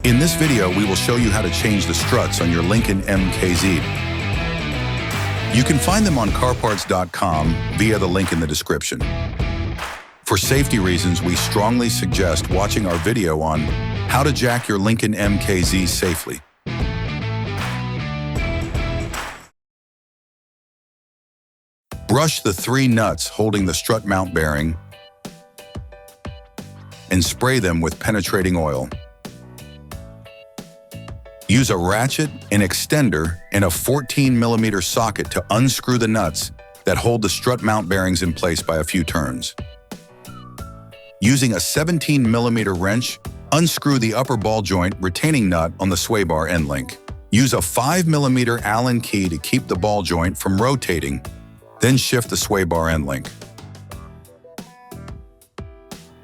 In this video, we will show you how to change the struts on your Lincoln MKZ. You can find them on CarParts.com via the link in the description. For safety reasons, we strongly suggest watching our video on how to jack your Lincoln MKZ safely. Brush the 3 nuts holding the strut mount bearing and spray them with penetrating oil. Use a ratchet, an extender, and a 14mm socket to unscrew the nuts that hold the strut mount bearings in place by a few turns. Using a 17mm wrench, unscrew the upper ball joint retaining nut on the sway bar end link. Use a 5mm Allen key to keep the ball joint from rotating, then shift the sway bar end link.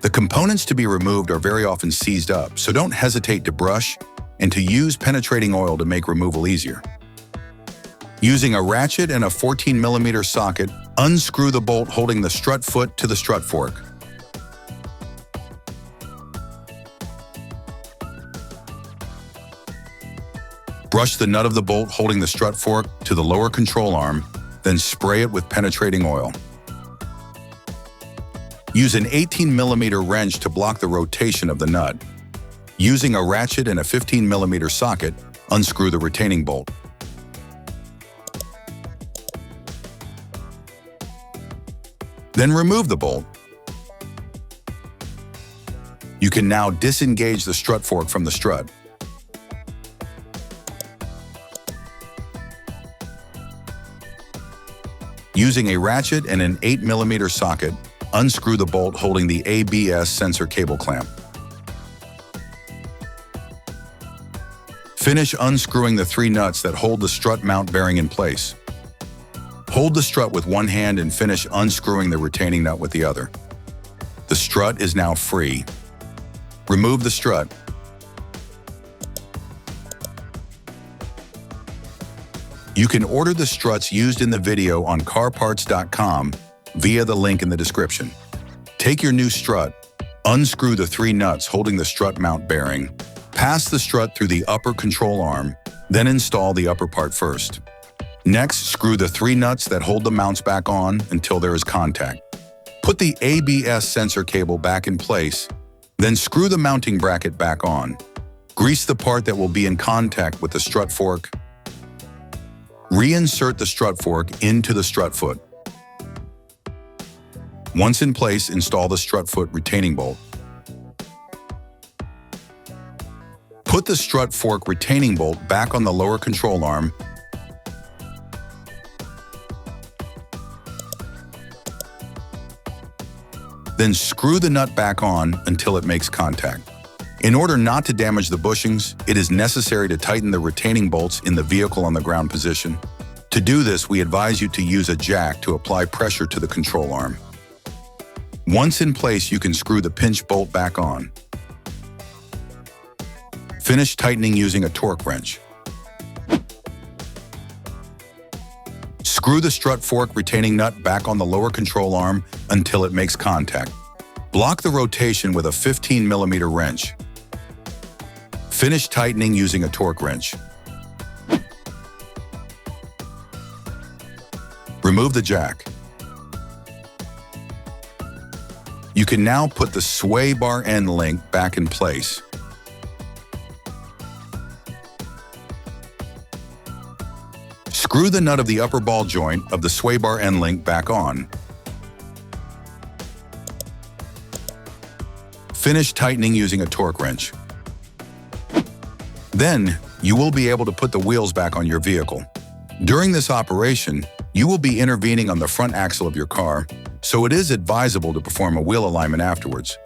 The components to be removed are very often seized up, so don't hesitate to brush and to use penetrating oil to make removal easier. Using a ratchet and a 14mm socket, unscrew the bolt holding the strut foot to the strut fork. Brush the nut of the bolt holding the strut fork to the lower control arm, then spray it with penetrating oil. Use an 18mm wrench to block the rotation of the nut. Using a ratchet and a 15mm socket, unscrew the retaining bolt. Then remove the bolt. You can now disengage the strut fork from the strut. Using a ratchet and an 8mm socket, unscrew the bolt holding the ABS sensor cable clamp. Finish unscrewing the 3 nuts that hold the strut mount bearing in place. Hold the strut with one hand and finish unscrewing the retaining nut with the other. The strut is now free. Remove the strut. You can order the struts used in the video on CarParts.com via the link in the description. Take your new strut, unscrew the 3 nuts holding the strut mount bearing, pass the strut through the upper control arm, then install the upper part first. Next, screw the 3 nuts that hold the mounts back on until there is contact. Put the ABS sensor cable back in place, then screw the mounting bracket back on. Grease the part that will be in contact with the strut fork. Reinsert the strut fork into the strut foot. Once in place, install the strut foot retaining bolt. Put the strut fork retaining bolt back on the lower control arm. Then screw the nut back on until it makes contact. In order not to damage the bushings, it is necessary to tighten the retaining bolts in the vehicle on the ground position. To do this, we advise you to use a jack to apply pressure to the control arm. Once in place, you can screw the pinch bolt back on. Finish tightening using a torque wrench. Screw the strut fork retaining nut back on the lower control arm until it makes contact. Block the rotation with a 15mm wrench. Finish tightening using a torque wrench. Remove the jack. You can now put the sway bar end link back in place. Screw the nut of the upper ball joint of the sway bar end link back on. Finish tightening using a torque wrench. Then, you will be able to put the wheels back on your vehicle. During this operation, you will be intervening on the front axle of your car, so it is advisable to perform a wheel alignment afterwards.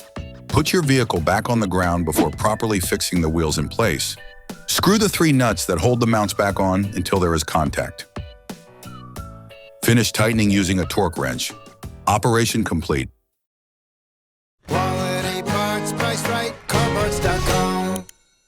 Put your vehicle back on the ground before properly fixing the wheels in place. Screw the 3 nuts that hold the mounts back on until there is contact. Finish tightening using a torque wrench. Operation complete.